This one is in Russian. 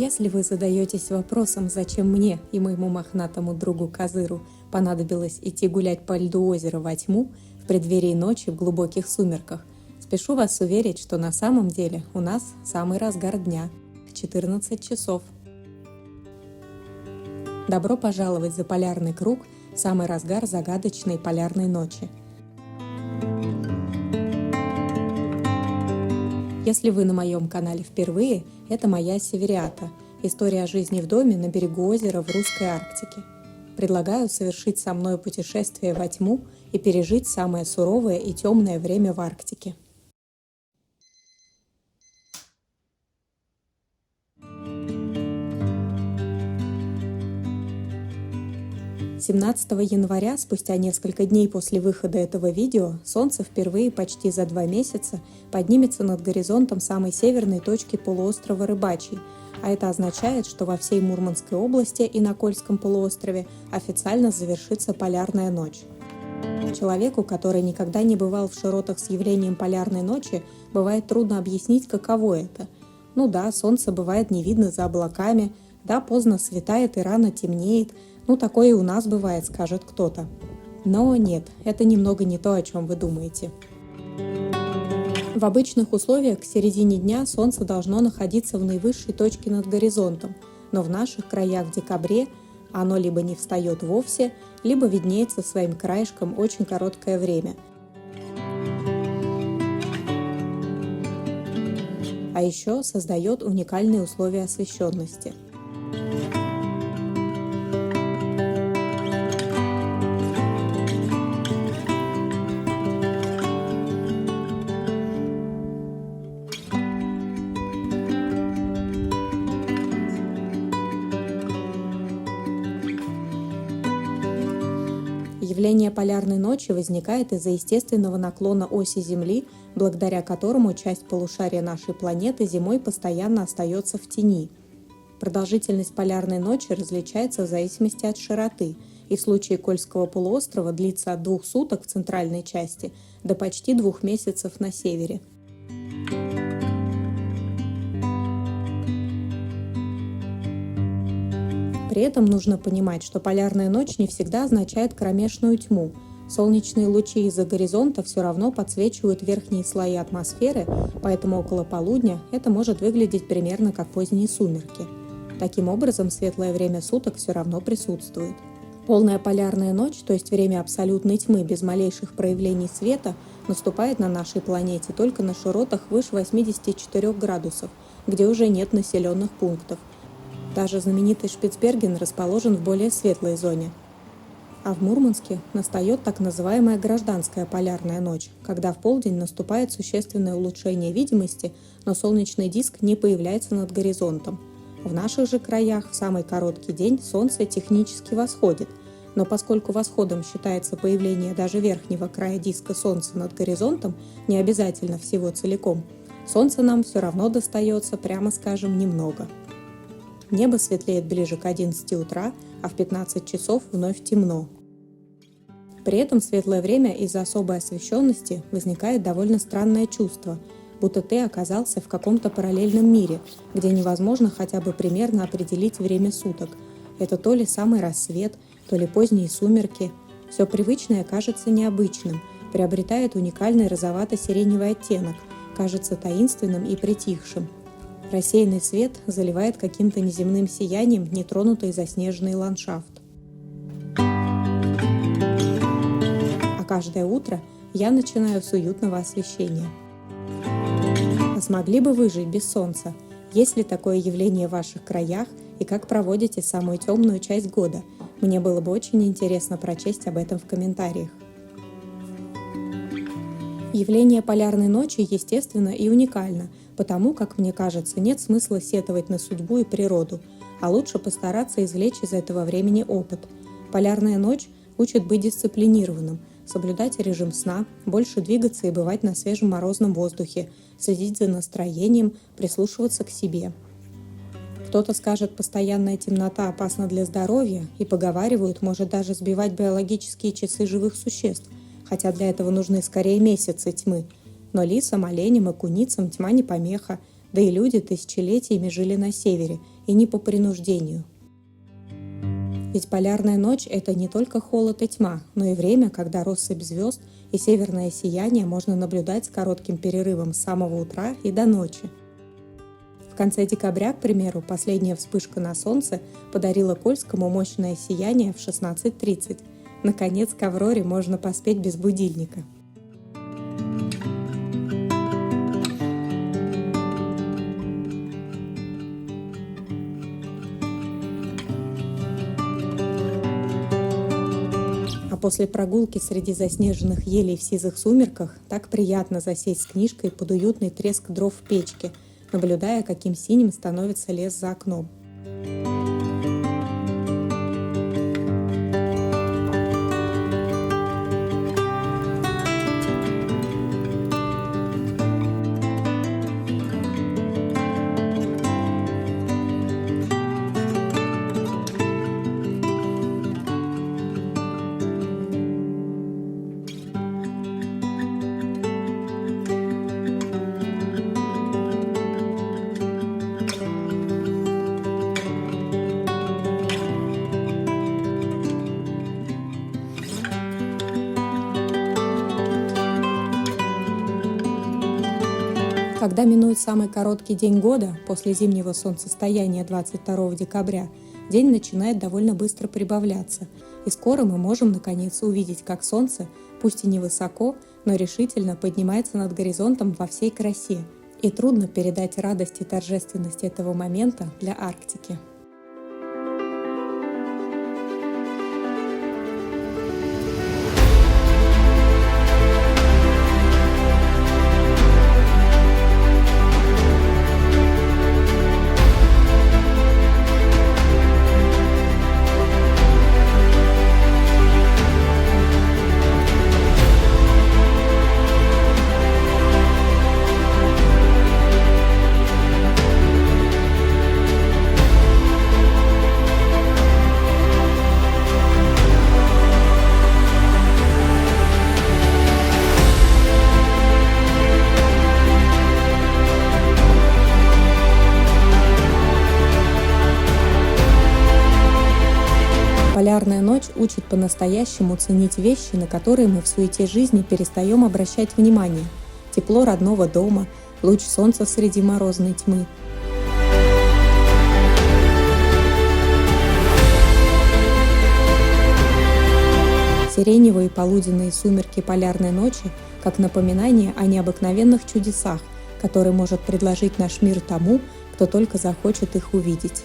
Если вы задаетесь вопросом, зачем мне и моему мохнатому другу Козыру понадобилось идти гулять по льду озера во тьму в преддверии ночи в глубоких сумерках, спешу вас уверить, что на самом деле у нас самый разгар дня – 14 часов. Добро пожаловать за полярный круг в самый разгар загадочной полярной ночи. Если вы на моем канале впервые, это моя Севериата – история жизни в доме на берегу озера в русской Арктике. Предлагаю совершить со мной путешествие во тьму и пережить самое суровое и темное время в Арктике. «17 января, спустя несколько дней после выхода этого видео, Солнце впервые почти за 2 месяца поднимется над горизонтом самой северной точки полуострова Рыбачий, а это означает, что во всей Мурманской области и на Кольском полуострове официально завершится полярная ночь. Человеку, который никогда не бывал в широтах с явлением полярной ночи, бывает трудно объяснить, каково это. Ну да, Солнце бывает не видно за облаками, да, поздно светает и рано темнеет, ну такое и у нас бывает, скажет кто-то. Но нет, это немного не то, о чем вы думаете. В обычных условиях к середине дня Солнце должно находиться в наивысшей точке над горизонтом, но в наших краях в декабре оно либо не встает вовсе, либо виднеется своим краешком очень короткое время. А еще создает уникальные условия освещенности. Явление полярной ночи возникает из-за естественного наклона оси Земли, благодаря которому часть полушария нашей планеты зимой постоянно остается в тени. Продолжительность полярной ночи различается в зависимости от широты, и в случае Кольского полуострова длится от 2 суток в центральной части до почти 2 месяцев на севере. При этом нужно понимать, что полярная ночь не всегда означает кромешную тьму. Солнечные лучи из-за горизонта все равно подсвечивают верхние слои атмосферы, поэтому около полудня это может выглядеть примерно как поздние сумерки. Таким образом, светлое время суток все равно присутствует. Полная полярная ночь, то есть время абсолютной тьмы без малейших проявлений света, наступает на нашей планете только на широтах выше 84 градусов, где уже нет населенных пунктов. Даже знаменитый Шпицберген расположен в более светлой зоне. А в Мурманске настает так называемая гражданская полярная ночь, когда в полдень наступает существенное улучшение видимости, но солнечный диск не появляется над горизонтом. В наших же краях в самый короткий день Солнце технически восходит, но поскольку восходом считается появление даже верхнего края диска Солнца над горизонтом, не обязательно всего целиком, Солнце нам все равно достается, прямо скажем, немного. Небо светлеет ближе к 11 утра, а в 15 часов вновь темно. При этом в светлое время из-за особой освещенности возникает довольно странное чувство, будто ты оказался в каком-то параллельном мире, где невозможно хотя бы примерно определить время суток. Это то ли самый рассвет, то ли поздние сумерки. Все привычное кажется необычным, приобретает уникальный розовато-сиреневый оттенок, кажется таинственным и притихшим. Рассеянный свет заливает каким-то неземным сиянием нетронутый заснеженный ландшафт. А каждое утро я начинаю с уютного освещения. А смогли бы вы жить без солнца? Есть ли такое явление в ваших краях и как проводите самую темную часть года? Мне было бы очень интересно прочесть об этом в комментариях. Явление полярной ночи естественно и уникально, потому, как мне кажется, нет смысла сетовать на судьбу и природу, а лучше постараться извлечь из этого времени опыт. Полярная ночь учит быть дисциплинированным, соблюдать режим сна, больше двигаться и бывать на свежем морозном воздухе, следить за настроением, прислушиваться к себе. Кто-то скажет, постоянная темнота опасна для здоровья и, поговаривают, может даже сбивать биологические часы живых существ, хотя для этого нужны скорее месяцы тьмы. Но лисам, оленям и куницам тьма не помеха, Да и люди тысячелетиями жили на севере, и не по принуждению. Ведь полярная ночь – это не только холод и тьма, но и время, когда россыпь звезд и северное сияние можно наблюдать с коротким перерывом с самого утра и до ночи. В конце декабря, к примеру, последняя вспышка на Солнце подарила Кольскому мощное сияние в 16:30. Наконец, к Авроре можно поспеть без будильника. А после прогулки среди заснеженных елей в сизых сумерках так приятно засесть с книжкой под уютный треск дров в печке, наблюдая, каким синим становится лес за окном. Когда минует самый короткий день года, после зимнего солнцестояния 22 декабря, день начинает довольно быстро прибавляться, и скоро мы можем наконец увидеть, как солнце, пусть и не высоко, но решительно поднимается над горизонтом во всей красе, и трудно передать радость и торжественность этого момента для Арктики. Полярная ночь учит по-настоящему ценить вещи, на которые мы в суете жизни перестаем обращать внимание. Тепло родного дома, луч солнца среди морозной тьмы. Сиреневые полуденные сумерки полярной ночи как напоминание о необыкновенных чудесах, которые может предложить наш мир тому, кто только захочет их увидеть.